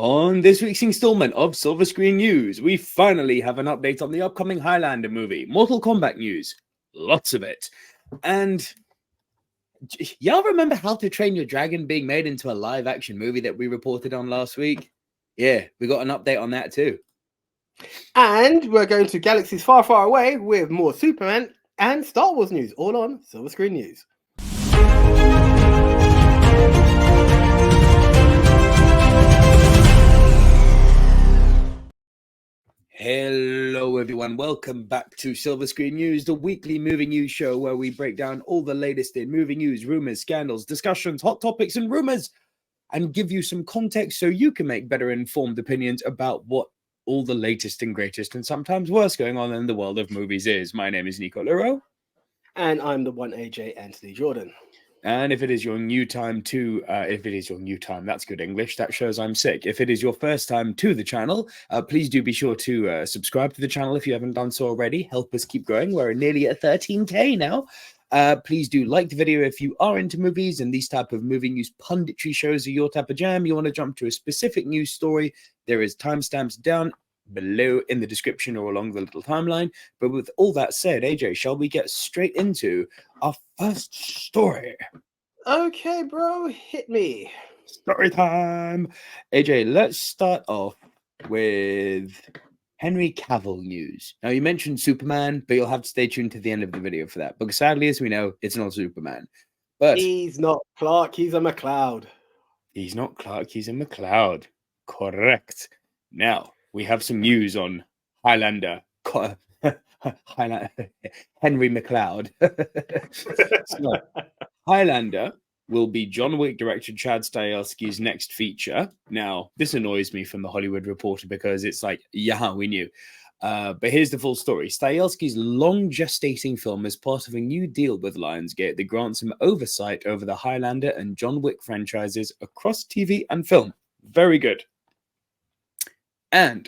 On this week's installment of Silver Screen News, we finally have an update on the upcoming Highlander movie, Mortal Kombat news. Lots of it. And y'all remember How to Train Your Dragon being made into a live-action movie that we reported on last week? Yeah, we got an update on that too. And we're going to galaxies far, far away with more Superman and Star Wars news, all on Silver Screen News. Hello everyone, welcome back to Silver Screen News, the weekly movie news show where we break down all the latest in movie news, rumors, scandals, discussions, hot topics and rumors, and give you some context so you can make better informed opinions about what all the latest and greatest and sometimes worse going on in the world of movies is. My name is Nico Luro. And I'm the one AJ Anthony Jordan. And if it is your new time that's good English. That shows I'm sick. If it is your first time to the channel, please do be sure to subscribe to the channel if you haven't done so already. Help us keep growing. We're nearly at 13K now. Please do like the video if you are into movies and these type of movie news punditry shows are your type of jam. You want to jump to a specific news story, there is timestamps down below in the description or along the little timeline. But with all that said, AJ, shall we get straight into our first story? Okay, bro, hit me. Story time. AJ, let's start off with Henry Cavill news. Now, you mentioned Superman, but you'll have to stay tuned to the end of the video for that, because sadly, as we know, it's not Superman. But he's not Clark, he's a McLeod. He's not Clark, he's a McLeod. Correct. Now, we have some news on Highlander. Henry McLeod. So, Highlander will be John Wick director Chad Stahelski's next feature. Now, this annoys me from the Hollywood Reporter because it's like, yeah, we knew. But here's the full story. Stahelski's long gestating film is part of a new deal with Lionsgate that grants him oversight over the Highlander and John Wick franchises across TV and film. Very good. And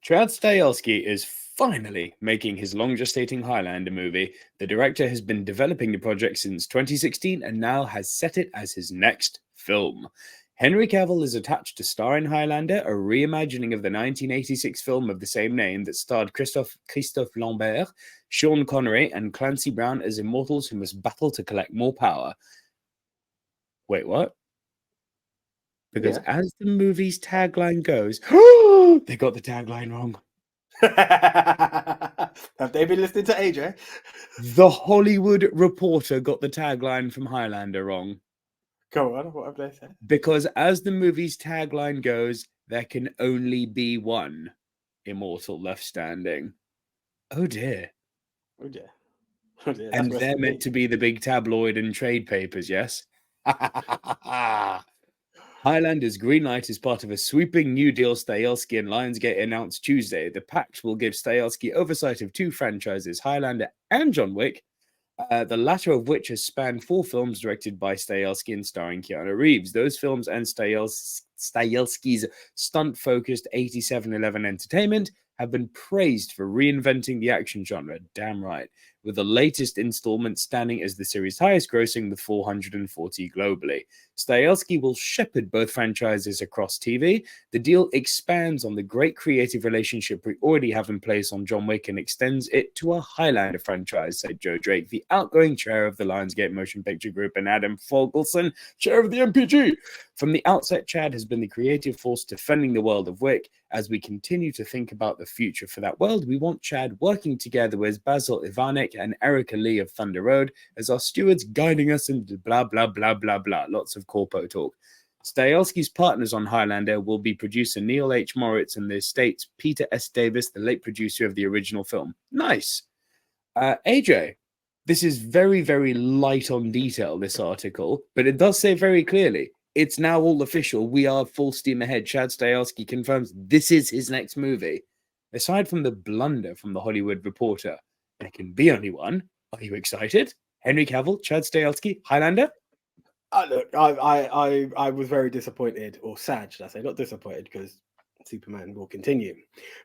Chad Stahelski is finally making his long gestating Highlander movie. The director has been developing the project since 2016 and now has set it as his next film. Henry Cavill is attached to star in Highlander, a reimagining of the 1986 film of the same name that starred Christophe Lambert, Sean Connery, and Clancy Brown as immortals who must battle to collect more power. Wait, what? Because as the movie's tagline goes, they got the tagline wrong. Have they been listening to AJ? The Hollywood Reporter got the tagline from Highlander wrong. Go on, what have they said? Because as the movie's tagline goes, there can only be one immortal left standing. Oh dear. Oh dear. Oh dear. And they're meant to be the big tabloid and trade papers, yes? Highlander's green light is part of a sweeping new deal Stahelski and Lionsgate announced Tuesday. The pact will give Stahelski oversight of two franchises, Highlander and John Wick, the latter of which has spanned 4 films directed by Stahelski and starring Keanu Reeves. Those films and Stahelski's stunt-focused 8711 entertainment have been praised for reinventing the action genre. Damn right. With the latest installment standing as the series' highest grossing with 440 globally. Stahelski will shepherd both franchises across TV. The deal expands on the great creative relationship we already have in place on John Wick and extends it to a Highlander franchise, said Joe Drake, the outgoing chair of the Lionsgate Motion Picture Group, and Adam Fogelson, chair of the MPG. From the outset, Chad has been the creative force defending the world of Wick. As we continue to think about the future for that world, we want Chad working together with Basil Ivanek and Erica Lee of Thunder Road as our stewards, guiding us into blah, blah, blah, blah, blah. Lots of corpo talk. Stahelski's partners on Highlander will be producer Neil H. Moritz and the estate's Peter S. Davis, the late producer of the original film. Nice. AJ, this is very, very light on detail, this article, but it does say very clearly, it's now all official. We are full steam ahead. Chad Stahelski confirms this is his next movie. Aside from the blunder from the Hollywood Reporter, there can be only one. Are you excited? Henry Cavill, Chad Stahelski, Highlander? Look, I was very disappointed, or sad, should I say? Not disappointed, because Superman will continue.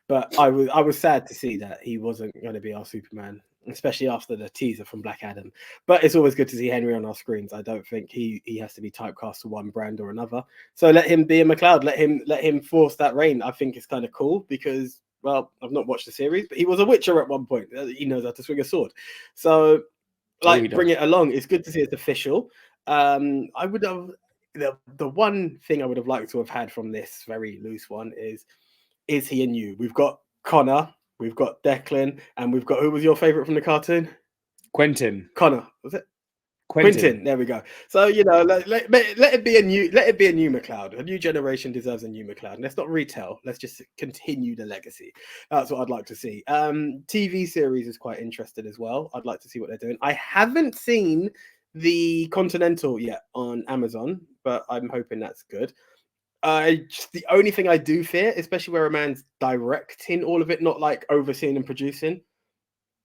But I was sad to see that he wasn't going to be our Superman. especially after the teaser from Black Adam. But it's always good to see Henry on our screens. I don't think he has to be typecast to one brand or another. So let him be a McLeod. Let him force that reign. I think it's kind of cool because, well, I've not watched the series, but he was a Witcher at one point. He knows how to swing a sword. So like, bring it along. It's good to see it's official. I would have the one thing I would have liked to have had from this very loose one is he and you? We've got Connor, we've got Declan, and we've got, who was your favorite from the cartoon? Quentin. Connor, was it? Quentin. There we go. So let it be a new McLeod. A new generation deserves a new McLeod. Let's not retell. Let's just continue the legacy. That's what I'd like to see. TV series is quite interesting as well. I'd like to see what they're doing. I haven't seen the Continental yet on Amazon, but I'm hoping that's good. The only thing I do fear, especially where a man's directing all of it, not like overseeing and producing,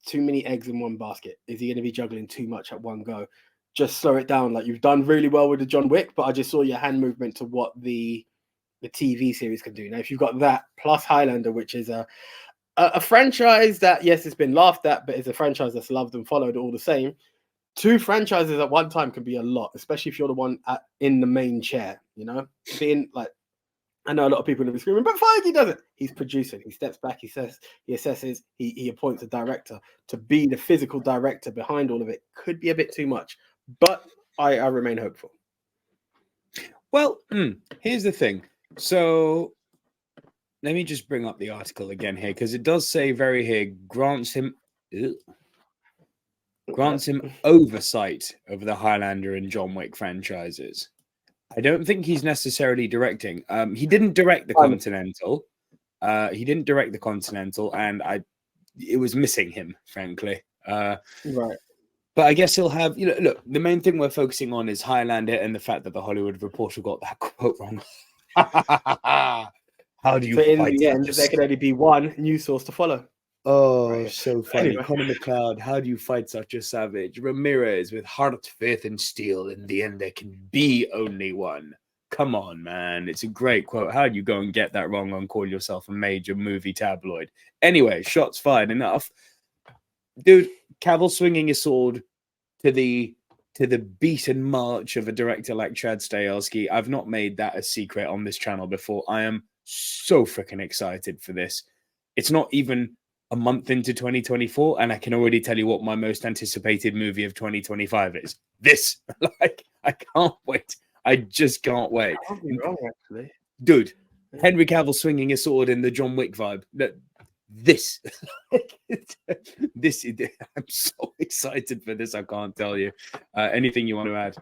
too many eggs in one basket. Is he going to be juggling too much at one go? Just slow it down. Like, you've done really well with the John Wick, but I just saw your hand movement to what the TV series can do. Now, if you've got that plus Highlander, which is a franchise that, yes, it's been laughed at, but it's a franchise that's loved and followed all the same. Two franchises at one time can be a lot, especially if you're the one in the main chair, being like, I know a lot of people will be screaming, but Feige does it. He's producing. He steps back. He assesses. He appoints a director to be the physical director behind all of it. Could be a bit too much, but I remain hopeful. Well, here's the thing. So let me just bring up the article again here, because it does say very here, grants him oversight over the Highlander and John Wick franchises. I don't think he's necessarily directing. He didn't direct the Continental. And it was missing him, frankly. Right. But I guess he'll have, look, the main thing we're focusing on is Highlander and the fact that the Hollywood Reporter got that quote wrong. How do you in fight the end, there can only be one news source to follow. Oh, right. So funny. Anyway. Connor McLeod, how do you fight such a savage? Ramirez, with heart, faith, and steel. In the end, there can be only one. Come on, man. It's a great quote. How do you go and get that wrong and call yourself a major movie tabloid? Anyway, shots fired. Enough. Dude, Cavill swinging his sword to the beat and march of a director like Chad Stahelski. I've not made that a secret on this channel before. I am so freaking excited for this. It's not even a month into 2024, and I can already tell you what my most anticipated movie of 2025 is. This. Like, I can't wait. I just can't wait. Can't be wrong, actually. Dude, Henry Cavill swinging a sword in the John Wick vibe. This. I'm so excited for this, I can't tell you. Anything you want to add?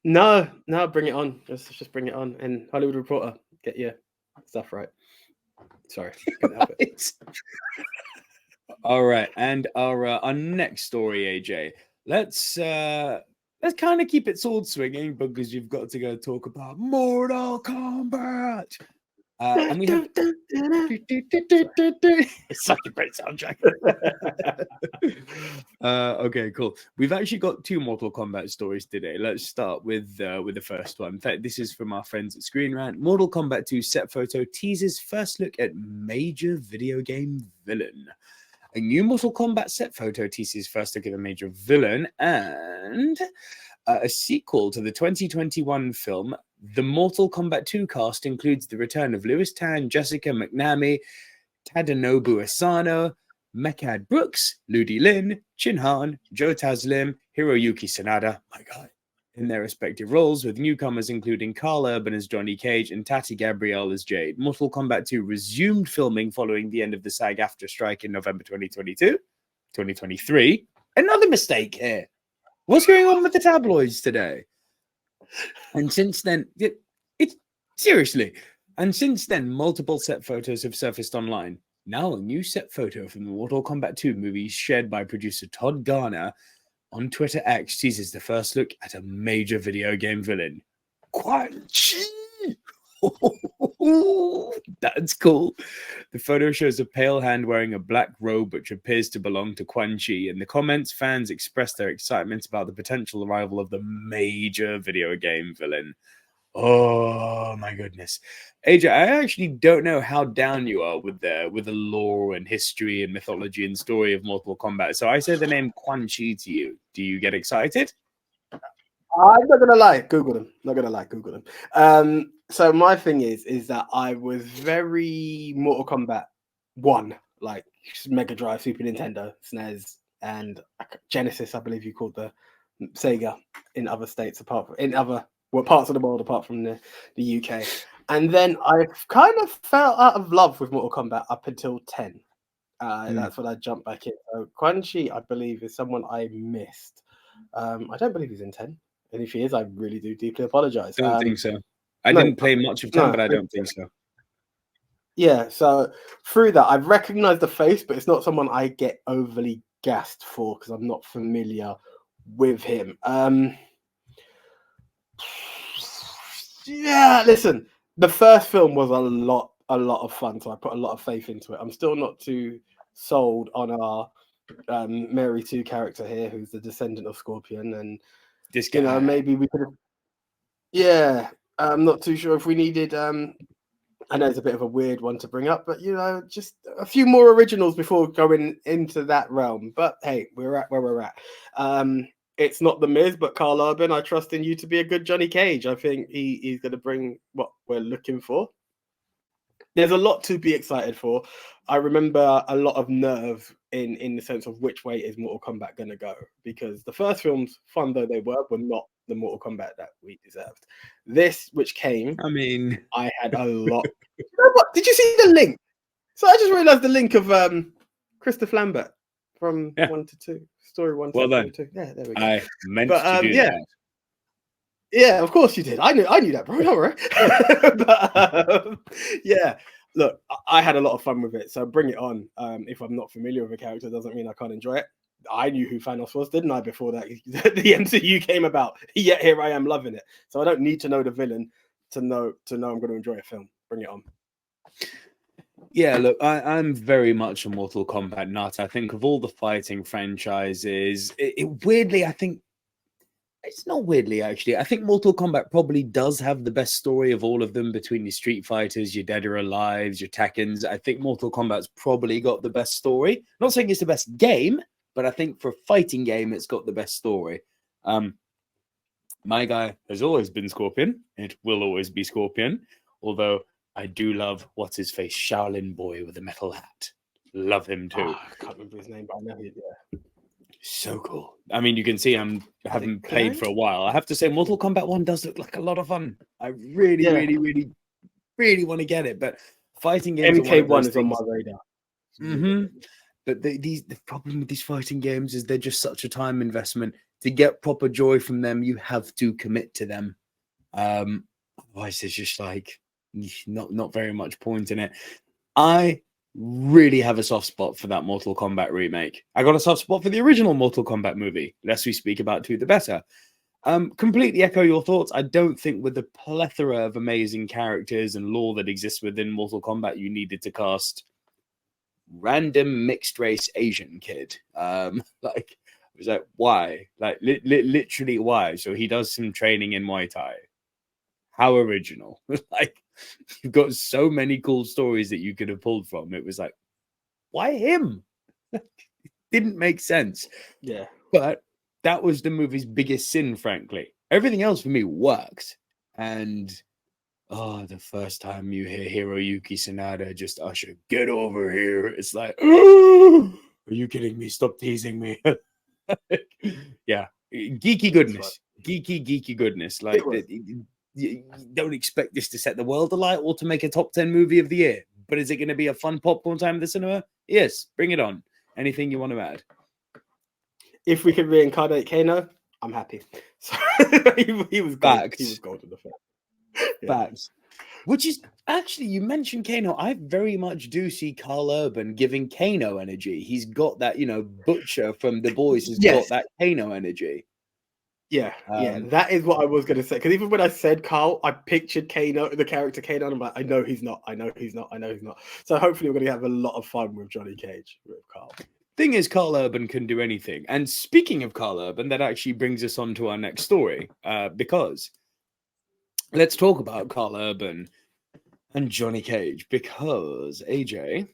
No, bring it on. Just bring it on. And Hollywood Reporter, get your stuff right. Sorry. All right, and our next story, AJ. Let's kind of keep it sword swinging, because you've got to go talk about Mortal Kombat. And we have it's such a great soundtrack. Okay, cool. We've actually got two Mortal Kombat stories today. Let's start with the first one. In fact, this is from our friends at Screen Rant. Mortal Kombat 2 set photo teases first look at major video game villain. A new Mortal Kombat set photo teases first look at a major villain, and a sequel to the 2021 film. The Mortal Kombat 2 cast includes the return of Lewis Tan, Jessica McNamee, Tadanobu Asano, Mechad Brooks, Ludi Lin, Chin Han, Joe Taslim, Hiroyuki Sanada, my God, in their respective roles, with newcomers including Carl Urban as Johnny Cage and Tati Gabrielle as Jade. Mortal Kombat 2 resumed filming following the end of the SAG-AFTRA strike in November 2023. Another mistake here. What's going on with the tabloids today? And since then, seriously. And since then, multiple set photos have surfaced online. Now, a new set photo from the Mortal Kombat 2 movie shared by producer Todd Garner on Twitter X teases the first look at a major video game villain. Quan Chi! That's cool. The photo shows a pale hand wearing a black robe which appears to belong to Quan Chi. In the comments, fans expressed their excitement about the potential arrival of the major video game villain. Oh my goodness, AJ, I actually don't know how down you are with the lore and history and mythology and story of Mortal Kombat. So I say the name Quan Chi to you. Do you get excited? I'm not gonna lie, Google them. Not gonna lie, Google them. So my thing is that I was very Mortal Kombat 1, like Mega Drive, Super Nintendo, SNES, and Genesis. I believe you called the Sega in other states, in other parts of the world apart from the UK. And then I kind of fell out of love with Mortal Kombat up until 10. That's when I jumped back in. So Quan Chi, I believe, is someone I missed. I don't believe he's in 10. And if he is, I really do deeply apologize. Don't think so. I no, didn't play much of 10, but I don't think so. Yeah, so through that, I've recognized the face, but it's not someone I get overly gassed for because I'm not familiar with him. Yeah, listen, the first film was a lot of fun, so I put a lot of faith into it. I'm still not too sold on our Mary 2 character here, who's the descendant of Scorpion, and This guy, maybe we could have. Yeah, I'm not too sure if we needed. I know it's a bit of a weird one to bring up, but just a few more originals before going into that realm. But hey, we're at where we're at. It's not the Miz, but Carl Urban. I trust in you to be a good Johnny Cage. I think he's going to bring what we're looking for. There's a lot to be excited for. I remember a lot of nerve in the sense of which way is Mortal Kombat going to go, because the first films, fun though they were not the Mortal Kombat that we deserved. This, which came, I mean, I had a lot. You know what? Did you see the link? So I just realized the link of Christopher Lambert from 1 to 2, story 1 to well done. 2. Yeah, there we go. I meant to do that. Yeah, of course you did. I knew that, bro. Don't worry. But yeah, look, I had a lot of fun with it. So bring it on. If I'm not familiar with a character, doesn't mean I can't enjoy it. I knew who Thanos was, didn't I? Before that, the MCU came about. Yet here I am loving it. So I don't need to know the villain to know I'm going to enjoy a film. Bring it on. Yeah, look, I'm very much a Mortal Kombat nut. I think of all the fighting franchises, weirdly, I think it's not weirdly, actually. I think Mortal Kombat probably does have the best story of all of them between your Street Fighters, your Dead or Alives, your Tekkens. I think Mortal Kombat's probably got the best story. Not saying it's the best game, but I think for a fighting game, it's got the best story. My guy has always been Scorpion. It will always be Scorpion. Although I do love what's his face, Shaolin Boy with a metal hat. Love him too. I can't remember his name, but I know he. Yeah. So cool. I mean, you can see I haven't played for a while. I have to say, Mortal Kombat 1 does look like a lot of fun. I really want to get it. But fighting games, MK1 is on my radar. But the problem with these fighting games is they're just such a time investment. To get proper joy from them, you have to commit to them. Otherwise, it's just like not very much point in it. I really have a soft spot for that Mortal Kombat remake. I got a soft spot for the original Mortal Kombat movie. Less we speak about two, the better. Completely echo your thoughts. I don't think with the plethora of amazing characters and lore that exists within Mortal Kombat, you needed to cast random mixed race Asian kid. Like, I was like, why? Like, literally, why? So he does some training in Muay Thai. How original. Like, you've got so many cool stories that you could have pulled from. It was like, why him? It didn't make sense. Yeah. But that was the movie's biggest sin, frankly. Everything else for me worked. And the first time you hear Hiroyuki Sanada just usher, get over here. It's like, are you kidding me? Stop teasing me. Yeah. Geeky goodness. Geeky goodness. Like, you don't expect this to set the world alight or to make a top 10 movie of the year. But is it going to be a fun popcorn time in the cinema? Yes. Bring it on. Anything you want to add? If we could reincarnate Kano, I'm happy. So he was gold. He was gold in the film. Facts. Which is actually, you mentioned Kano. I very much do see Carl Urban giving Kano energy. He's got that, Butcher from The Boys has got that Kano energy. Yeah, that is what I was going to say. Because even when I said Carl, I pictured Kano, the character Kano, and I'm like, I know he's not. So hopefully we're going to have a lot of fun with Johnny Cage, with Carl. Thing is, Carl Urban can do anything. And speaking of Carl Urban, that actually brings us on to our next story. Because let's talk about Carl Urban and Johnny Cage, because AJ,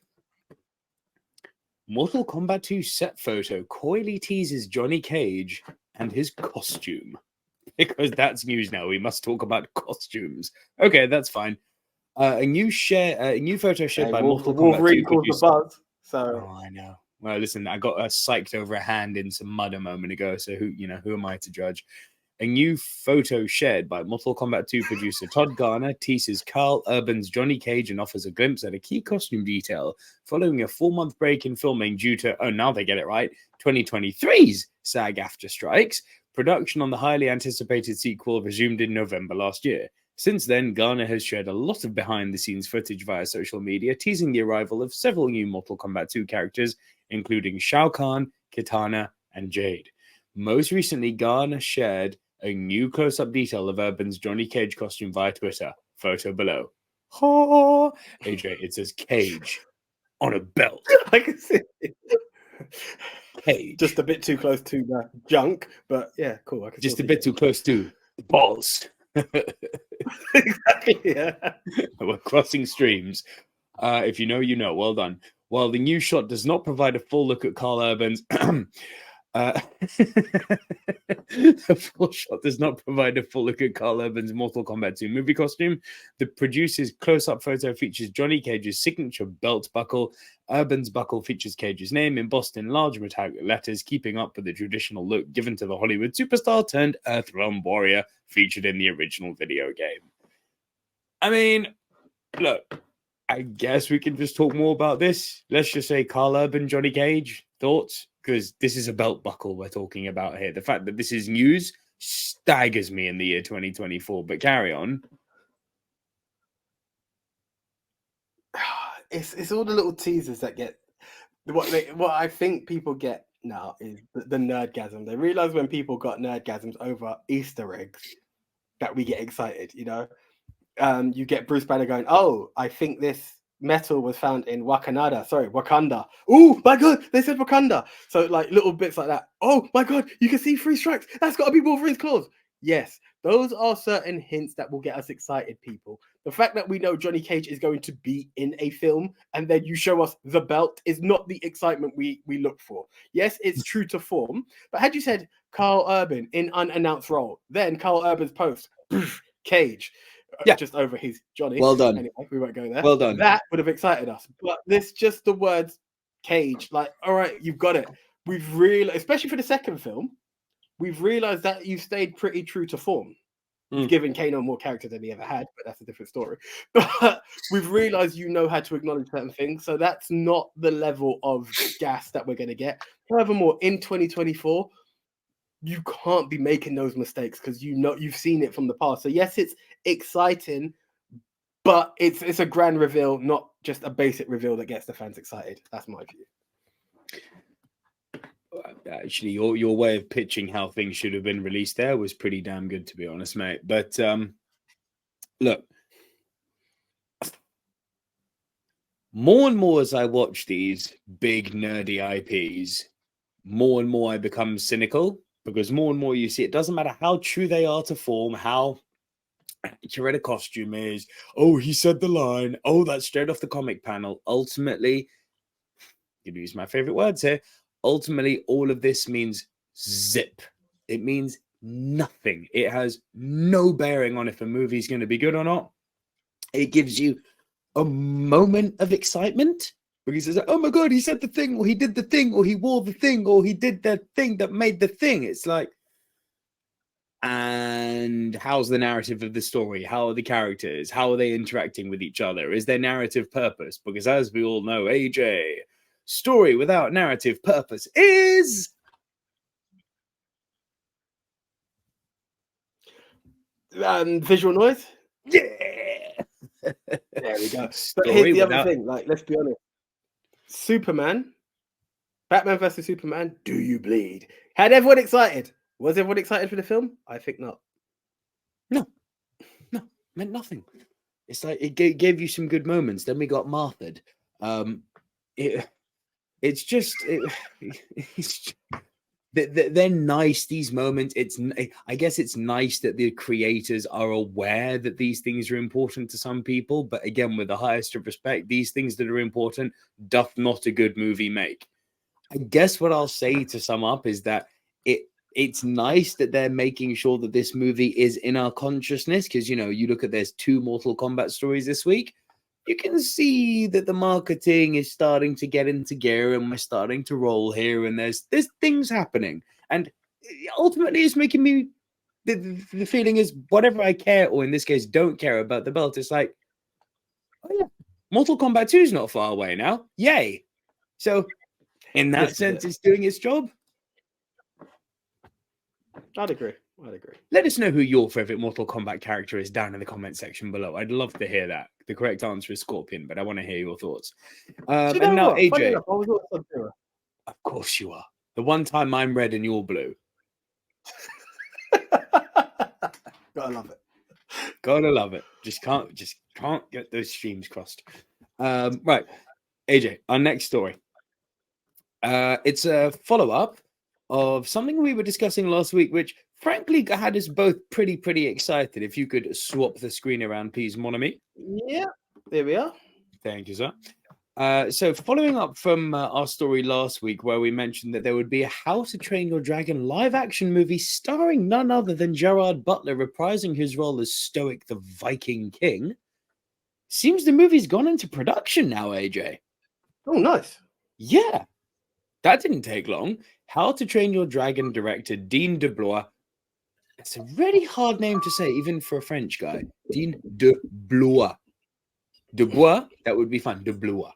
Mortal Kombat 2 set photo coyly teases Johnny Cage and his costume. Because that's news now. We must talk about costumes. Okay, that's fine. A new photo shared by Mortal Kombat 2 caused the buzz. So oh, I know. Well, listen, I got psyched over a hand in some mud a moment ago. So who am I to judge? A new photo shared by Mortal Kombat 2 producer Todd Garner teases Carl Urban's Johnny Cage and offers a glimpse at a key costume detail following a 4-month break in filming due to, oh, now they get it right, 2023's SAG-AFTRA strikes. Production on the highly anticipated sequel resumed in November last year. Since then, Garner has shared a lot of behind-the-scenes footage via social media, teasing the arrival of several new Mortal Kombat 2 characters, including Shao Kahn, Kitana, and Jade. Most recently, Garner shared a new close-up detail of Urban's Johnny Cage costume via Twitter. Photo below. Ha! AJ, it says Cage on a belt. I can see it. Cage. Just a bit too close to the junk, but yeah, cool. I can just a bit too close to the balls. Exactly, yeah. We're crossing streams. If you know, you know. Well done. While the new shot does not provide a full look at Carl Urban's the full shot does not provide a full look at Carl Urban's Mortal Kombat 2 movie costume. The producer's close-up photo features Johnny Cage's signature belt buckle. Urban's buckle features Cage's name embossed in large metallic letters, keeping up with the traditional look given to the Hollywood superstar turned Earthrealm warrior featured in the original video game. I mean, look, I guess we can just talk more about this. Let's just say Carl Urban, Johnny Cage, thoughts? Because this is a belt buckle we're talking about here. The fact that this is news staggers me in the year 2024, but carry on. It's all the little teasers that get what I think people get now is the nerdgasm. They realize when people got nerdgasms over Easter eggs that we get excited, you know. You get Bruce Banner going, "Oh, I think this metal was found in Wakanda. Oh my god, they said Wakanda." So like little bits like that. Oh my god, you can see 3 strikes. That's got to be Wolverine's claws. Yes, those are certain hints that will get us excited, people. The fact that we know Johnny Cage is going to be in a film and then you show us the belt is not the excitement we look for. Yes, it's true to form, but had you said Carl Urban in unannounced role, then Carl Urban's post, Cage, just over his Johnny. Well done. Anyway, we won't go there. Well done. That would have excited us. But this just the words Cage, like, all right, you've got it. We've realized, especially for the second film, we've realized that you stayed pretty true to form. You've given Kano more character than he ever had, but that's a different story. But we've realized you know how to acknowledge certain things. So that's not the level of gas that we're going to get. Furthermore, in 2024, you can't be making those mistakes because you know you've seen it from the past. So yes, it's exciting, but it's a grand reveal, not just a basic reveal that gets the fans excited. That's my view. Actually, your way of pitching how things should have been released there was pretty damn good, to be honest, mate. But look, more and more as I watch these big nerdy IPs, more and more I become cynical, because more and more you see it doesn't matter how true they are to form, how accurate a costume is. Oh, he said the line. Oh, that's straight off the comic panel. Ultimately, I'm going to use my favorite words here. Ultimately, all of this means zip. It means nothing. It has no bearing on if a movie is going to be good or not. It gives you a moment of excitement because it's like, oh my god, he said the thing, or he did the thing, or he wore the thing, or he did the thing that made the thing. It's like, and how's the narrative of the story? How are the characters? How are they interacting with each other? Is there narrative purpose? Because as we all know, AJ, story without narrative purpose is visual noise. Yeah. There we go. But here's the other thing. Like, let's be honest. Batman versus Superman. Do you bleed? Had everyone excited? Was everyone excited for the film? I think not. No, meant nothing. It's like it gave you some good moments. Then we got Martha'd. It's just they're nice, these moments. I guess it's nice that the creators are aware that these things are important to some people, but again, with the highest of respect, these things that are important doth not a good movie make. I guess what I'll say to sum up is that it's nice that they're making sure that this movie is in our consciousness, because you look at, there's 2 Mortal Kombat stories this week. You can see that the marketing is starting to get into gear and we're starting to roll here, and there's things happening. And ultimately, it's making me, the feeling is, whatever I care, or in this case, don't care about the belt, it's like, oh yeah, Mortal Kombat 2 is not far away now. Yay. So in that sense, it's doing its job. I'd agree. Let us know who your favorite Mortal Kombat character is down in the comment section below. I'd love to hear that. The correct answer is Scorpion, but I want to hear your thoughts. And now, what? AJ. Enough, of course you are. The one time I'm red and you're blue. Gotta love it. Gotta love it. Just can't get those streams crossed. Right, AJ, our next story. It's a follow-up of something we were discussing last week, which frankly had us both pretty excited. If you could swap the screen around, please, mon ami. Yeah, there we are. Thank you, sir. So following up from our story last week, where we mentioned that there would be a How to Train Your Dragon live-action movie starring none other than Gerard Butler reprising his role as Stoic the Viking King, seems the movie's gone into production now, AJ. Oh, nice. Yeah. That didn't take long. How to Train Your Dragon director Dean DeBlois. It's a really hard name to say, even for a French guy. Dean DeBlois. DeBlois? That would be fun. DeBlois.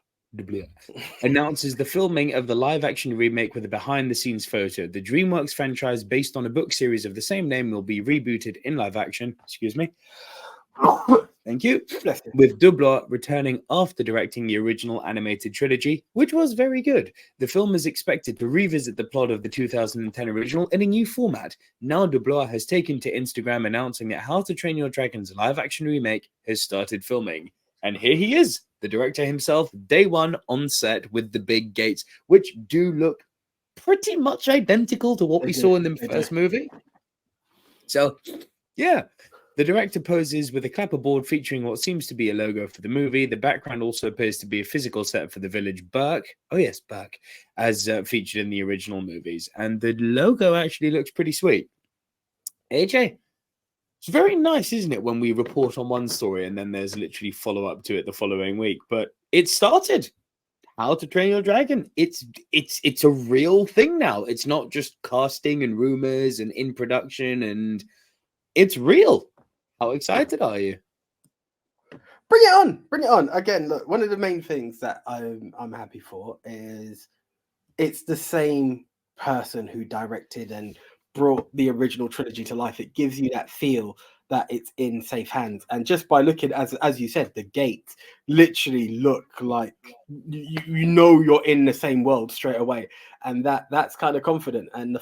Announces the filming of the live-action remake with a behind-the-scenes photo. The DreamWorks franchise, based on a book series of the same name, will be rebooted in live-action. Excuse me. Thank you. With DeBlois returning after directing the original animated trilogy, which was very good. The film is expected to revisit the plot of the 2010 original in a new format. Now DeBlois has taken to Instagram announcing that How to Train Your Dragon's live-action remake has started filming. And here he is, the director himself, day one on set with the big gates, which do look pretty much identical to what we saw in the first movie. So, yeah. The director poses with a clapperboard featuring what seems to be a logo for the movie. The background also appears to be a physical set for the village Burke. Oh, yes, Burke, as featured in the original movies. And the logo actually looks pretty sweet. AJ, it's very nice, isn't it, when we report on one story and then there's literally follow-up to it the following week. But it started. How to Train Your Dragon. It's a real thing now. It's not just casting and rumors and in production, and it's real. How excited are you? Bring it on. Again, look, one of the main things that I'm happy for is it's the same person who directed and brought the original trilogy to life. It gives you that feel that it's in safe hands. And just by looking, as you said, the gates literally look like you know you're in the same world straight away. And that's kind of confident. And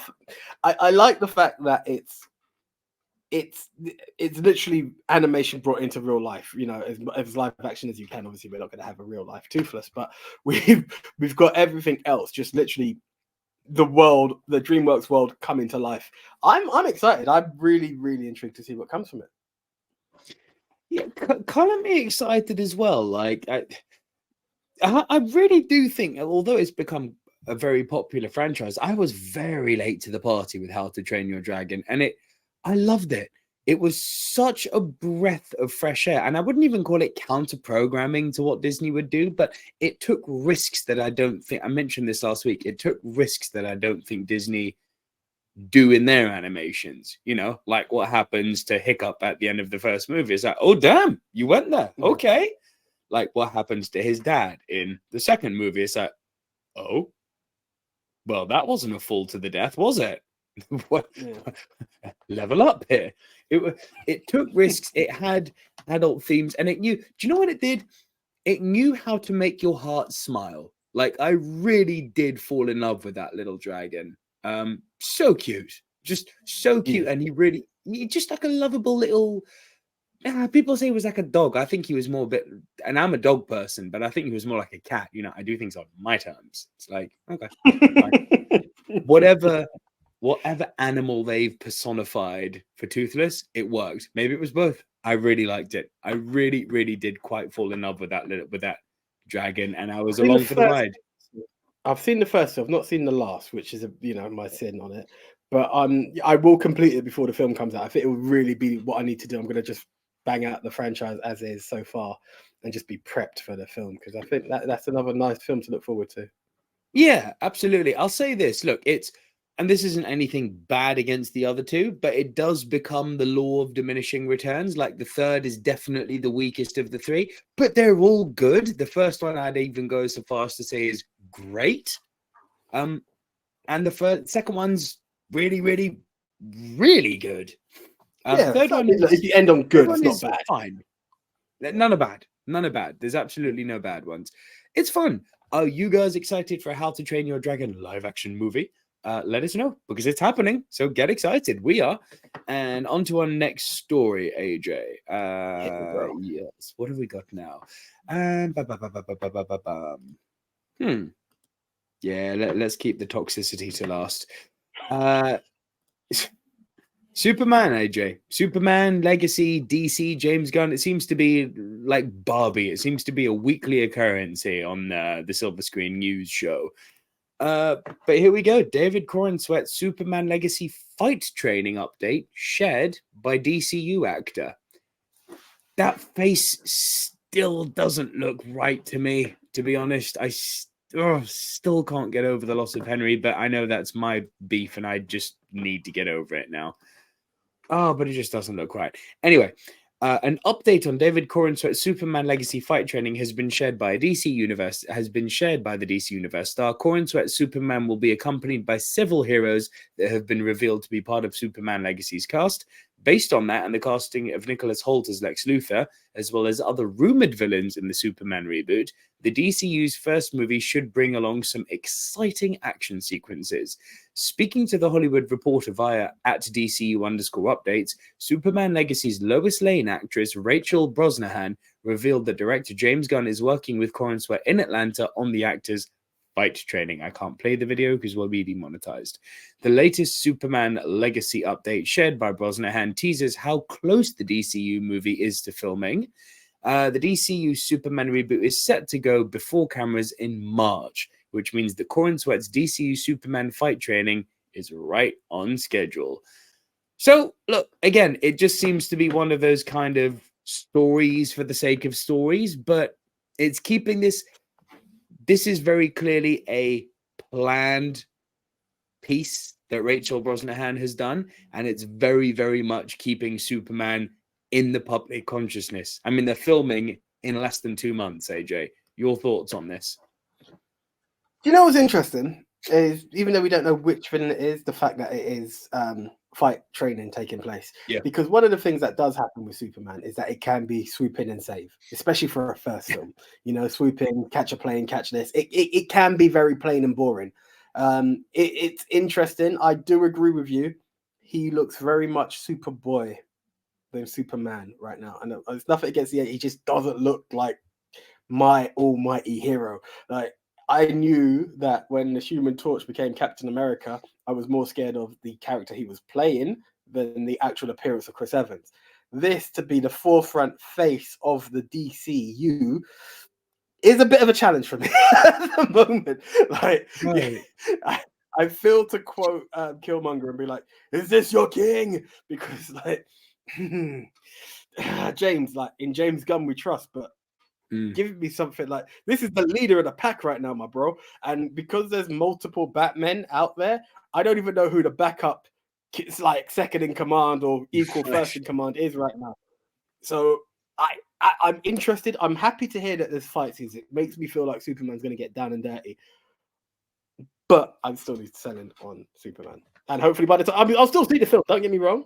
I like the fact that it's literally animation brought into real life, as live action as you can. Obviously, we're not going to have a real life Toothless, but we've got everything else, just literally the DreamWorks world coming to life. I'm excited. I'm really intrigued to see what comes from it. Yeah, color me excited as well. Like I really do think, although it's become a very popular franchise, I was very late to the party with How to Train Your Dragon, and I loved it. It was such a breath of fresh air. And I wouldn't even call it counter-programming to what Disney would do, but it took risks that I don't think, I mentioned this last week, it took risks that I don't think Disney do in their animations. Like what happens to Hiccup at the end of the first movie. It's like, oh, damn, you went there. Okay. Like what happens to his dad in the second movie. It's like, oh, well, that wasn't a fall to the death, was it? What? Level up here. It took risks. It had adult themes, and it knew. Do you know what it did? It knew how to make your heart smile. Like I really did fall in love with that little dragon. So cute, just so cute, and he just like a lovable little. People say he was like a dog. I think he was more a bit, and I'm a dog person, but I think he was more like a cat. I do things on my terms. It's like okay, whatever whatever animal they've personified for Toothless, it worked. Maybe it was both. I really liked it. I really, really did quite fall in love with that dragon, and I was along for the ride. I've seen the first, I've not seen the last, which is my sin on it. But I will complete it before the film comes out. I think it will really be what I need to do. I'm going to just bang out the franchise as is so far, and just be prepped for the film, because I think that's another nice film to look forward to. Yeah, absolutely. I'll say this. Look, and this isn't anything bad against the other two, but it does become the law of diminishing returns. Like, the third is definitely the weakest of the three, but they're all good. The first one, I'd even go so far as to say, is great. And the second one's really, really, really good. Third one is, if you end on good, it's not bad. Fine. None are bad. None are bad. There's absolutely no bad ones. It's fun. Are you guys excited for How to Train Your Dragon live action movie? Let us know, because it's happening. So get excited. We are. And on to our next story, AJ. Yes. What have we got now? Yeah, let's keep the toxicity to last. Superman, AJ. Superman, Legacy, DC, James Gunn. It seems to be like Barbie. It seems to be a weekly occurrence here on the Silver Screen News show. But here we go. David Corenswet's Superman Legacy fight training update shared by DCU actor. That face still doesn't look right to me, to be honest. I still can't get over the loss of Henry, but I know that's my beef, and I just need to get over it now. Oh, but it just doesn't look right. Anyway, an update on David Corenswet's Superman Legacy fight training has been shared by the DC Universe. Star Corenswet's Superman will be accompanied by several heroes that have been revealed to be part of Superman Legacy's cast. Based on that and the casting of Nicholas Hoult as Lex Luthor, as well as other rumored villains in the Superman reboot, the DCU's first movie should bring along some exciting action sequences. Speaking to The Hollywood Reporter via @DCU_updates, Superman Legacy's Lois Lane actress Rachel Brosnahan revealed that director James Gunn is working with Corenswet in Atlanta on the actor's fight training. I can't play the video because we'll be demonetized. The latest Superman Legacy update shared by Brosnahan teases how close the DCU movie is to filming. The DCU Superman reboot is set to go before cameras in March, which means that Corenswet's DCU Superman fight training is right on schedule. So, look, again, it just seems to be one of those kind of stories for the sake of stories, but it's keeping this. This is very clearly a planned piece that Rachel Brosnahan has done, and it's very, very much keeping Superman in the public consciousness. I mean, they're filming in less than 2 months, AJ. Your thoughts on this? You know what's interesting is, even though we don't know which villain it is, the fact that it is fight training taking place. Yeah. Because one of the things that does happen with Superman is that it can be swoop in and save, especially for a first film. Swoop in, catch a plane, catch this. It can be very plain and boring. It's interesting. I do agree with you. He looks very much Superboy than Superman right now. And there's nothing against the he just doesn't look like my almighty hero. Like, I knew that when the Human Torch became Captain America, I was more scared of the character he was playing than the actual appearance of Chris Evans. This to be the forefront face of the DCU is a bit of a challenge for me at the moment. Like, right. I feel to quote Killmonger and be like, "Is this your king?" Because, like, James, like, in James Gunn we trust, but give me something like, this is the leader of the pack right now, my bro. And because there's multiple Batmen out there, I don't even know who the backup, it's like second in command or equal first in command is right now. So I'm interested. I'm happy to hear that there's fight scenes. It makes me feel like Superman's going to get down and dirty. But I'm still selling on Superman. And hopefully by the time, I'll still see the film, don't get me wrong.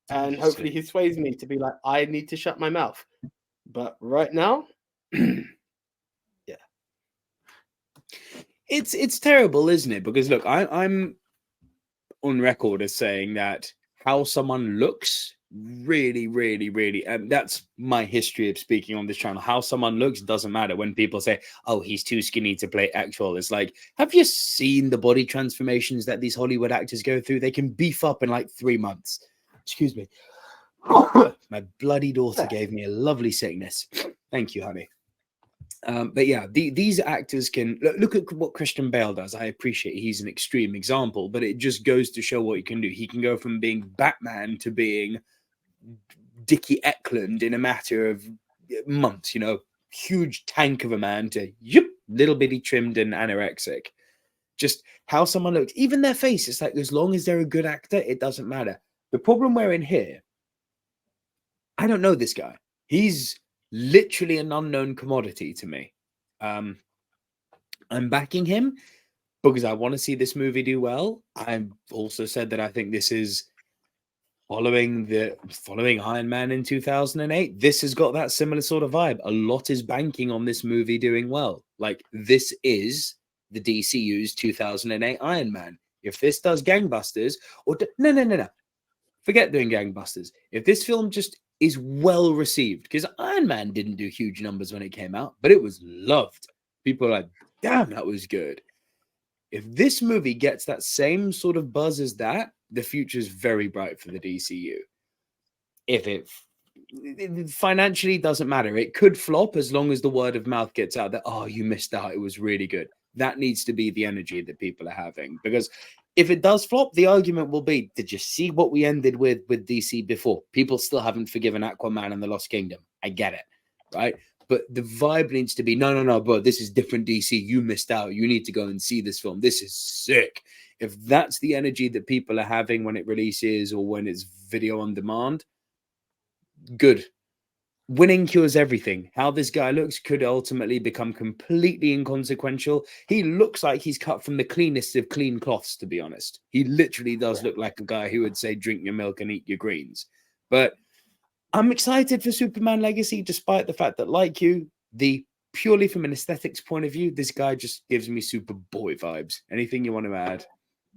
And hopefully he sways me to be like, I need to shut my mouth. But right now, yeah, it's terrible, isn't it? Because look, I'm on record as saying that how someone looks really, really, really, and that's my history of speaking on this channel. How someone looks doesn't matter. When people say, oh, he's too skinny to play actual, it's like, have you seen the body transformations that these Hollywood actors go through? They can beef up in like 3 months. Excuse me. My bloody daughter gave me a lovely sickness. Thank you, honey. But yeah, these actors can look at what Christian Bale does. I appreciate he's an extreme example, but it just goes to show what he can do. He can go from being Batman to being Dickie Eklund in a matter of months, you know, huge tank of a man to little bitty trimmed and anorexic. Just how someone looks, even their face, it's like as long as they're a good actor, it doesn't matter. The problem we're in here, I don't know this guy. He's literally an unknown commodity to me. I'm backing him because I want to see this movie do well. I've also said that I think this is following Iron Man in 2008. This has got that similar sort of vibe. A lot is banking on this movie doing well. Like, this is the DCU's 2008 Iron Man. If this does gangbusters, or no. Forget doing gangbusters. If this film just is well received, because Iron Man didn't do huge numbers when it came out, but it was loved. People are like, damn, that was good. If this movie gets that same sort of buzz as that, the future is very bright for the DCU. If it financially doesn't matter, it could flop as long as the word of mouth gets out that, oh, you missed out, it was really good. That needs to be the energy that people are having, because if it does flop, the argument will be, did you see what we ended with DC before? People still haven't forgiven Aquaman and the Lost Kingdom. I get it, right? But the vibe needs to be, no, bro, this is different DC. You missed out. You need to go and see this film. This is sick. If that's the energy that people are having when it releases or when it's video on demand, good. Winning cures everything. How this guy looks could ultimately become completely inconsequential. He looks like he's cut from the cleanest of clean cloths, to be honest. He literally does look like a guy who would say, drink your milk and eat your greens. But I'm excited for Superman Legacy, despite the fact that, like you, purely from an aesthetics point of view, this guy just gives me Superboy vibes. Anything you want to add?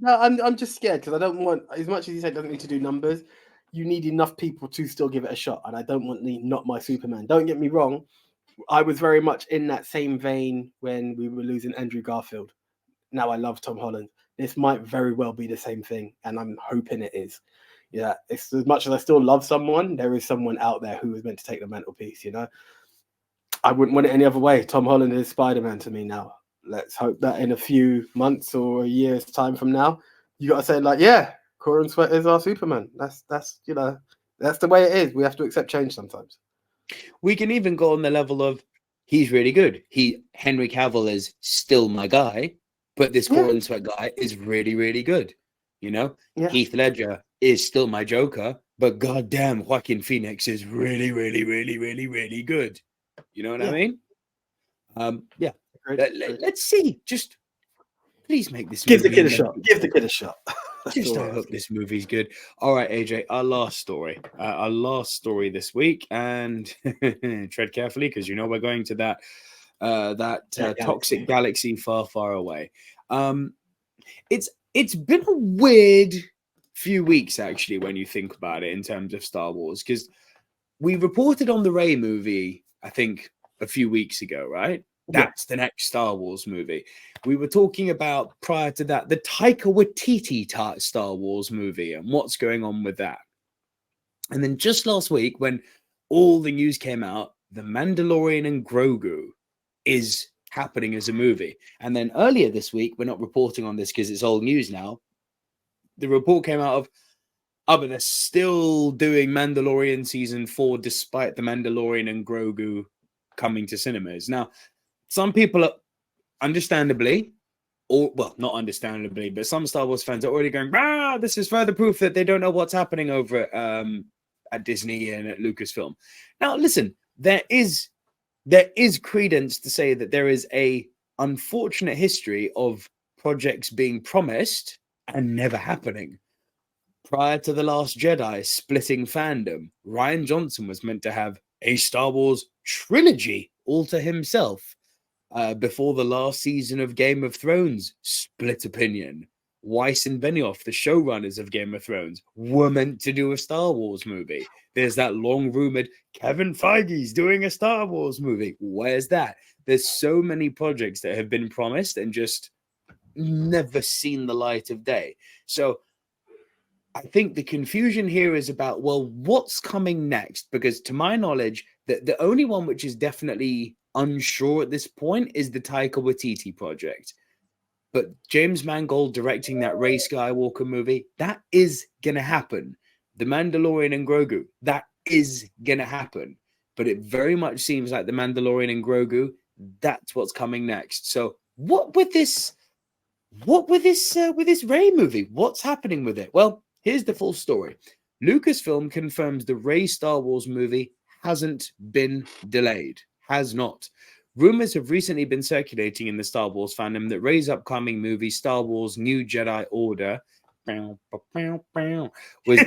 No, I'm just scared because I don't want, as much as you said, doesn't need to do numbers. You need enough people to still give it a shot, and I don't want the not my Superman. Don't get me wrong, I was very much in that same vein when we were losing Andrew Garfield. Now I love Tom Holland. This might very well be the same thing, and I'm hoping it is. Yeah, it's as much as I still love someone, there is someone out there who is meant to take the mantelpiece, you know? I wouldn't want it any other way. Tom Holland is Spider-Man to me now. Let's hope that in a few months or a year's time from now, you got to say, like, yeah, Corin Sweat is our Superman. That's you know, that's the way it is. We have to accept change sometimes. We can even go on the level of, he's really good. Henry Cavill is still my guy, but this Corin Sweat guy is really, really good. You know, Heath Ledger is still my Joker, but goddamn, Joaquin Phoenix is really, really, really, really, really good. You know what I mean? Yeah. Let's see. Just please make this movie. Give the kid a shot. Give the kid a shot. Just I hope this movie's good. All right, AJ, our last story this week, and tread carefully because you know we're going to that toxic galaxy far, far away. It's been a weird few weeks actually when you think about it in terms of Star Wars, because we reported on the Rey movie, I think, a few weeks ago, right? That's the next Star Wars movie. We were talking about, prior to that, the Taika Waititi Star Wars movie and what's going on with that. And then just last week, when all the news came out, The Mandalorian and Grogu is happening as a movie. And then earlier this week, we're not reporting on this because it's old news now, the report came out of, but they're still doing Mandalorian season 4 despite The Mandalorian and Grogu coming to cinemas. Now, some people are understandably, or well, not understandably, but some Star Wars fans are already going, this is further proof that they don't know what's happening over at Disney and at Lucasfilm. Now, listen, there is credence to say that there is a unfortunate history of projects being promised and never happening. Prior to The Last Jedi splitting fandom, Rian Johnson was meant to have a Star Wars trilogy all to himself. Before the last season of Game of Thrones split opinion. Weiss and Benioff, the showrunners of Game of Thrones, were meant to do a Star Wars movie. There's that long rumored Kevin Feige's doing a Star Wars movie. Where's that? There's so many projects that have been promised and just never seen the light of day. So I think the confusion here is about, well, what's coming next? Because to my knowledge, the only one which is definitely unsure at this point is the Taika Waititi project. But James Mangold directing that Rey Skywalker movie, that is going to happen. The Mandalorian and Grogu, that is going to happen. But it very much seems like the Mandalorian and Grogu, that's what's coming next. So what with this Rey movie? What's happening with it? Well, here's the full story. Lucasfilm confirms the Rey Star Wars movie hasn't been delayed. Has not. Rumors have recently been circulating in the Star Wars fandom that Rey's upcoming movie, Star Wars New Jedi Order, was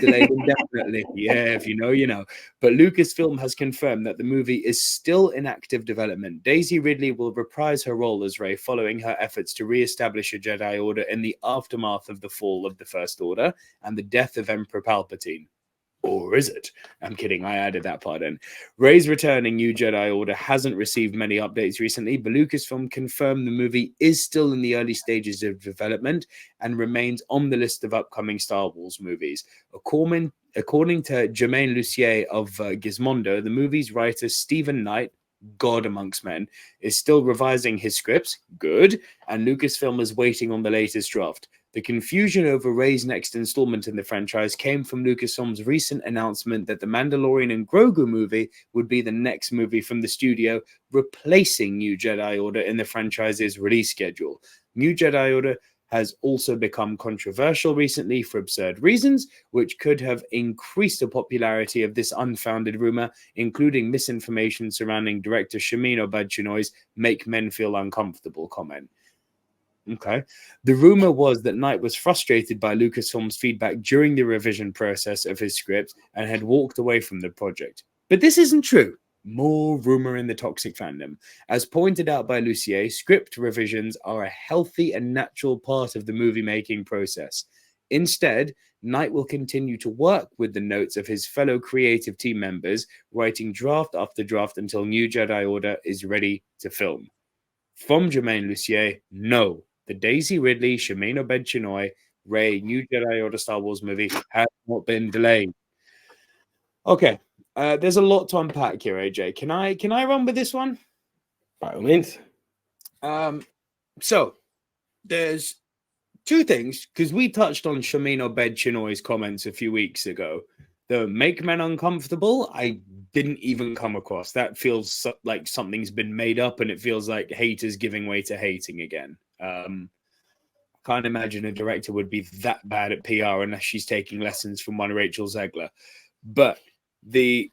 delayed indefinitely. Yeah, if you know, you know. But Lucasfilm has confirmed that the movie is still in active development. Daisy Ridley will reprise her role as Rey following her efforts to re-establish a Jedi Order in the aftermath of the fall of the First Order and the death of Emperor Palpatine. Or is it? I'm kidding. I added that part in. Rey's returning New Jedi Order hasn't received many updates recently, but Lucasfilm confirmed the movie is still in the early stages of development and remains on the list of upcoming Star Wars movies. According to Jermaine Lussier of Gizmondo, the movie's writer Stephen Knight, God amongst men, is still revising his scripts. Good. And Lucasfilm is waiting on the latest draft. The confusion over Rey's next installment in the franchise came from Lucasfilm's recent announcement that the Mandalorian and Grogu movie would be the next movie from the studio, replacing New Jedi Order in the franchise's release schedule. New Jedi Order has also become controversial recently for absurd reasons, which could have increased the popularity of this unfounded rumor, including misinformation surrounding director Shameen Obaid-Chinoy's "Make Men Feel Uncomfortable" comment. Okay. The rumor was that Knight was frustrated by Lucasfilm's feedback during the revision process of his script and had walked away from the project. But this isn't true. More rumor in the toxic fandom. As pointed out by Lussier, script revisions are a healthy and natural part of the movie-making process. Instead, Knight will continue to work with the notes of his fellow creative team members, writing draft after draft until New Jedi Order is ready to film. From Jermaine Lussier, no. The Daisy Ridley, Shameen Obaid-Chinoy, Rey, New Jedi Order Star Wars movie has not been delayed. Okay, there's a lot to unpack here, AJ. Can I run with this one? By all means. So there's two things, because we touched on Shameen Obaid-Chinoy's comments a few weeks ago. The "make men uncomfortable," I didn't even come across. That feels like something's been made up, and it feels like haters giving way to hating again. Can't imagine a director would be that bad at PR unless she's taking lessons from one Rachel Zegler. But I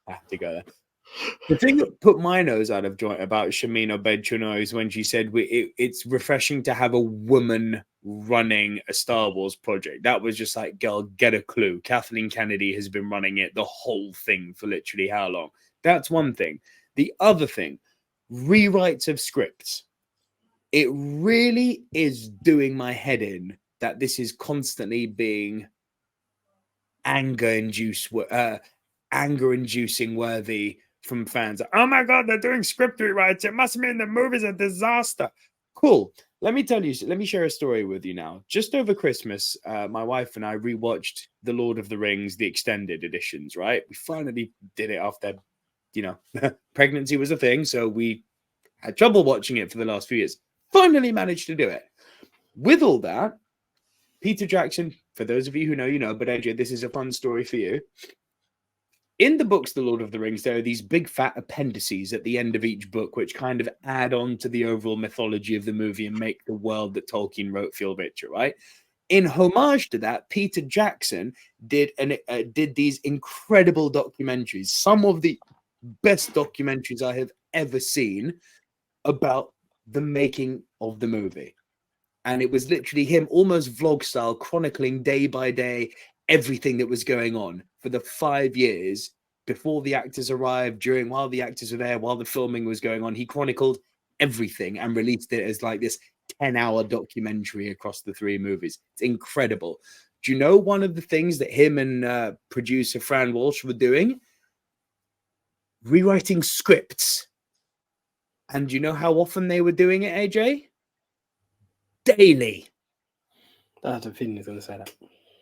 have to go there. The thing that put my nose out of joint about Shameen Obaid-Chinoy is when she said it's refreshing to have a woman running a Star Wars project. That was just like, girl, get a clue. Kathleen Kennedy has been running it, the whole thing, for literally how long? That's one thing. The other thing, rewrites of scripts. It really is doing my head in that this is constantly being anger-inducing worthy from fans. Oh my God, they're doing script rewrites. It must mean the movie's a disaster. Cool. Let me share a story with you now. Just over Christmas, my wife and I rewatched The Lord of the Rings, the extended editions, right? We finally did it after, pregnancy was a thing. So we had trouble watching it for the last few years. Finally managed to do it. With all that, Peter Jackson, for those of you who know, you know, but AJ, this is a fun story for you. In the books, The Lord of the Rings, there are these big fat appendices at the end of each book, which kind of add on to the overall mythology of the movie and make the world that Tolkien wrote feel richer, right? In homage to that, Peter Jackson did these incredible documentaries, some of the best documentaries I have ever seen about the making of the movie. And it was literally him, almost vlog style, chronicling day by day everything that was going on for the 5 years before the actors arrived, while the actors were there, while the filming was going on. He chronicled everything and released it as like this 10-hour documentary across the 3 movies. It's incredible. Do you know one of the things that him and producer Fran Walsh were doing? Rewriting scripts. And do you know how often they were doing it, AJ? Daily. I had a feeling he was going to say that.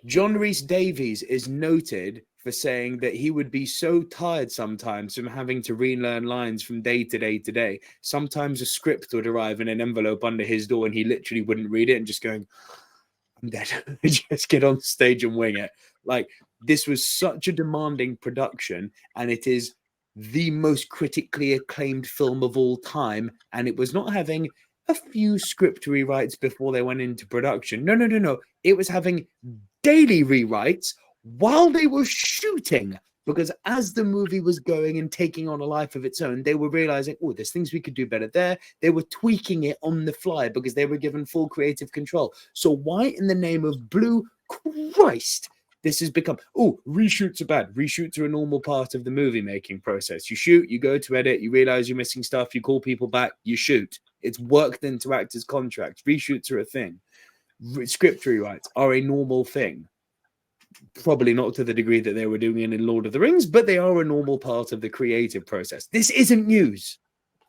John Rhys-Davies is noted for saying that he would be so tired sometimes from having to relearn lines from day to day to day. Sometimes a script would arrive in an envelope under his door and he literally wouldn't read it and just going, I'm dead. Just get on stage and wing it. Like, this was such a demanding production, and it is the most critically acclaimed film of all time. And it was not having a few script rewrites before they went into production. No. It was having daily rewrites while they were shooting, because as the movie was going and taking on a life of its own, they were realizing, oh, there's things we could do better there. They were tweaking it on the fly because they were given full creative control. So why in the name of blue Christ this has become, oh, reshoots are bad. Reshoots are a normal part of the movie making process. You shoot, you go to edit, you realize you're missing stuff, you call people back, you shoot. It's worked into actors' contracts. Reshoots are a thing. Script rewrites are a normal thing. Probably not to the degree that they were doing it in Lord of the Rings, but they are a normal part of the creative process. This isn't news.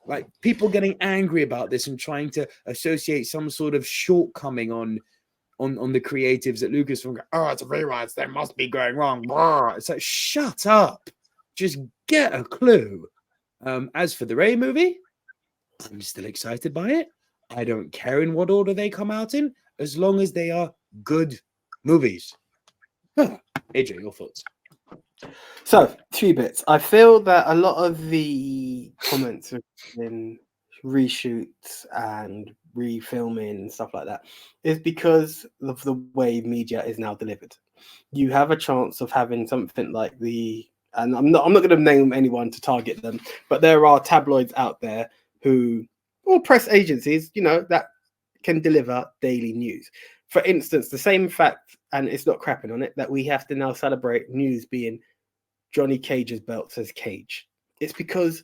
Like, people getting angry about this and trying to associate some sort of shortcoming on the creatives at Lucasfilm. Oh, it's rewrites. They must be going wrong. Blah. It's like, shut up. Just get a clue. As for the Rey movie, I'm still excited by it. I don't care in what order they come out in, as long as they are good movies. AJ, your thoughts? So, 2 bits. I feel that a lot of the comments have been reshoots and refilming and stuff like that is because of the way media is now delivered. You have a chance of having something like and I'm not going to name anyone to target them, but there are tabloids out there or press agencies, that can deliver daily news. For instance, the same fact, and it's not crapping on it, that we have to now celebrate news being Johnny Cage's belt says Cage. It's because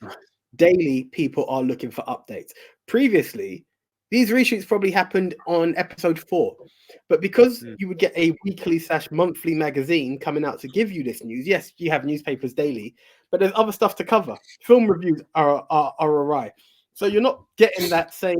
daily people are looking for updates. Previously, these reshoots probably happened on episode 4, but because you would get a weekly/monthly magazine coming out to give you this news, yes, you have newspapers daily, but there's other stuff to cover. Film reviews are awry. So you're not getting that same,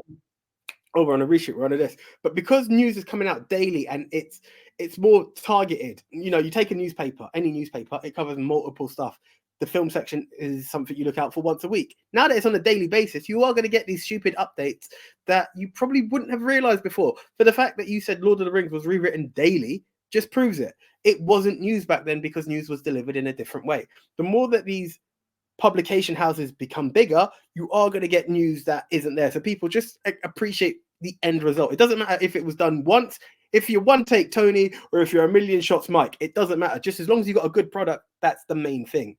oh, we're on a reshoot, we're on a this. But because news is coming out daily and it's more targeted, you take a newspaper, any newspaper, it covers multiple stuff. The film section is something you look out for once a week. Now that it's on a daily basis, you are going to get these stupid updates that you probably wouldn't have realized before. For the fact that you said Lord of the Rings was rewritten daily just proves it. It wasn't news back then because news was delivered in a different way. The more that these publication houses become bigger, you are going to get news that isn't there. So people just appreciate the end result. It doesn't matter if it was done once, if you're one take Tony, or if you're a million shots Mike. It doesn't matter. Just as long as you got a good product, that's the main thing,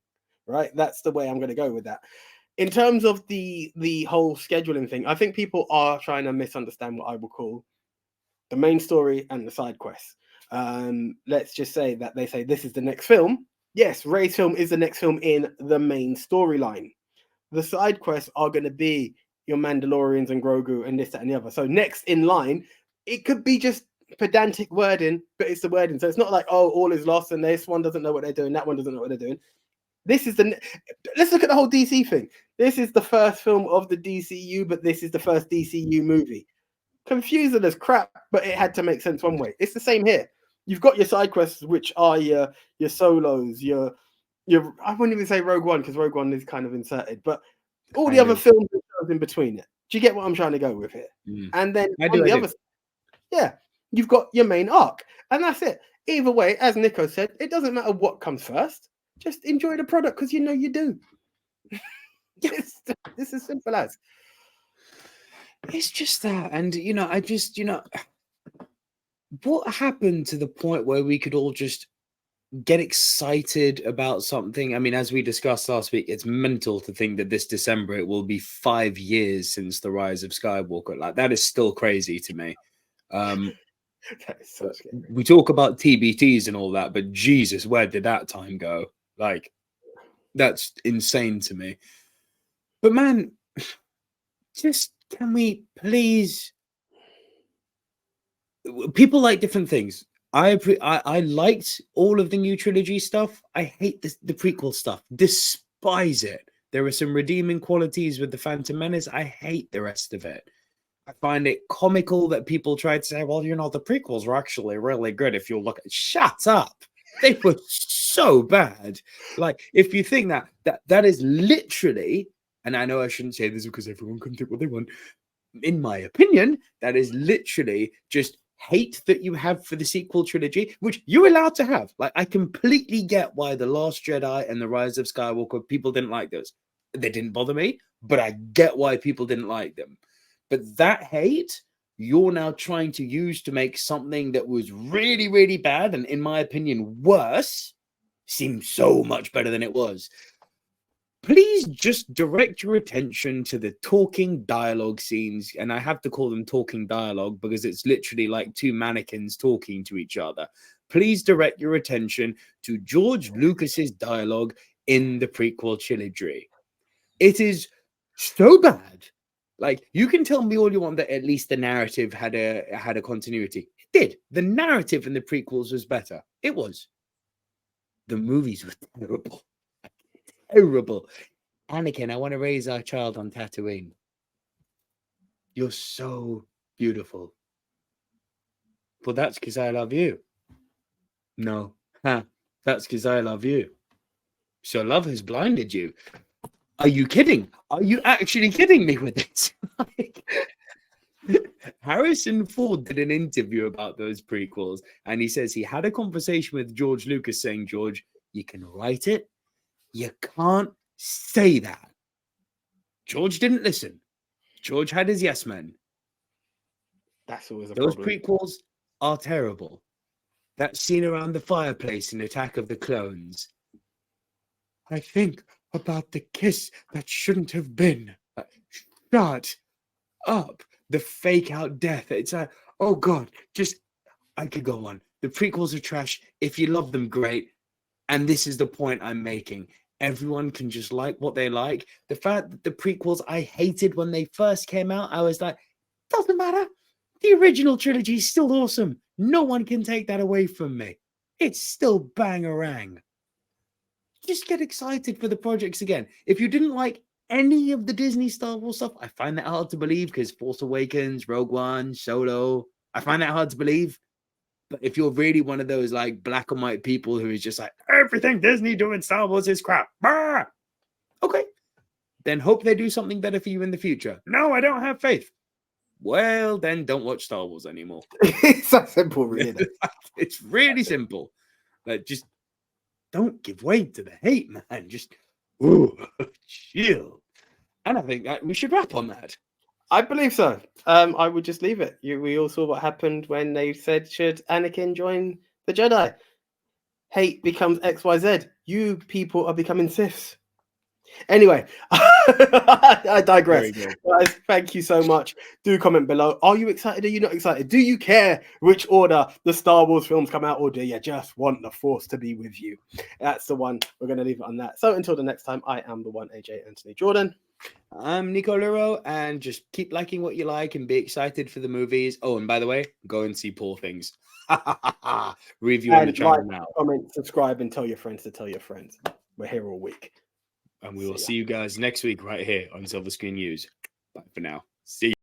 right? That's the way I'm going to go with that. In terms of the whole scheduling thing, I think people are trying to misunderstand what I will call the main story and the side quests. Let's just say that they say this is the next film. Yes, Rey's film is the next film in the main storyline. The side quests are going to be your Mandalorians and Grogu and this, that, and the other. So next in line, it could be just pedantic wording, but it's the wording. So it's not like, oh, all is lost and this one doesn't know what they're doing, that one doesn't know what they're doing. Let's look at the whole DC thing. This is the first film of the DCU, but this is the first DCU movie. Confusing as crap, but it had to make sense one way. It's the same here. You've got your side quests, which are your solos, your I wouldn't even say Rogue One because Rogue One is kind of inserted, but all the other films in between it. Do you get what I'm trying to go with here? And then on the other side, yeah, you've got your main arc, and that's it. Either way, as Nico said, it doesn't matter what comes first. Just enjoy the product because you do. This is simple as. It's just that, and what happened to the point where we could all just get excited about something? I mean, as we discussed last week, it's mental to think that this December it will be 5 years since the rise of Skywalker. Like, that is still crazy to me. That is so scary. We talk about TBTs and all that, but Jesus, where did that time go? Like, that's insane to me. But man, just can we please people like different things. I liked all of the new trilogy stuff. I hate the prequel stuff. Despise it. There are some redeeming qualities with the Phantom Menace. I hate the rest of it. I find it comical that people try to say, well, you know, the prequels were actually really good if you look at. Shut up. They were so bad. Like, if you think that is literally, and I know I shouldn't say this because everyone can do what they want. In my opinion, that is literally just hate that you have for the sequel trilogy, which you're allowed to have. Like, I completely get why The Last Jedi and The Rise of Skywalker, people didn't like those. They didn't bother me, but I get why people didn't like them. But that hate, you're now trying to use to make something that was really, really bad, and in my opinion, worse, seem so much better than it was. Please just direct your attention to the talking dialogue scenes. And I have to call them talking dialogue because it's literally like two mannequins talking to each other. Please direct your attention to George Lucas's dialogue in the prequel trilogy. It is so bad. Like, you can tell me all you want that at least the narrative had a continuity. It did. The narrative in the prequels was better. It was. The movies were terrible. Terrible. Anakin, I want to raise our child on Tatooine. You're so beautiful. Well, that's because I love you. No. That's because I love you. So love has blinded you. Are you kidding? Are you actually kidding me with this? Harrison Ford did an interview about those prequels, and he says he had a conversation with George Lucas saying, George, you can write it. You can't say that. George didn't listen. George had his yes men. That's always a Those problem. prequels are terrible. That scene around the fireplace in Attack of the Clones. I think about the kiss that shouldn't have been. Shut up. The fake out death. It's like, oh God, just, I could go on. The prequels are trash. If you love them, great. And this is the point I'm making. Everyone can just like what they like. The fact that the prequels I hated when they first came out, I was like, doesn't matter. The original trilogy is still awesome. No one can take that away from me. It's still bang-a-rang. Just get excited for the projects again. If you didn't like any of the Disney Star Wars stuff, I find that hard to believe because Force Awakens, Rogue One, Solo, I find that hard to believe. But if you're really one of those like black and white people who is just like, everything Disney doing Star Wars is crap. Bah! Okay. Then hope they do something better for you in the future. No, I don't have faith. Well, then don't watch Star Wars anymore. It's that simple, really. It's really simple. Like, just don't give way to the hate, man. Just chill. And I think that we should wrap on that. I believe so. I would just leave it. We all saw what happened when they said, should Anakin join the Jedi? Hate becomes XYZ. You people are becoming Siths. Anyway, I digress. Guys, thank you so much. Do comment below. Are you excited? Are you not excited? Do you care which order the Star Wars films come out, or do you just want the Force to be with you? That's the one. We're going to leave it on that. So until the next time, I am the one, AJ Anthony Jordan. I'm Nico Luro, and just keep liking what you like and be excited for the movies. Oh, and by the way, go and see Poor Things. Review and on the channel like, now. Comment, subscribe, and tell your friends to tell your friends. We're here all week. And we will see you guys next week right here on Silver Screen News. Bye for now. See you.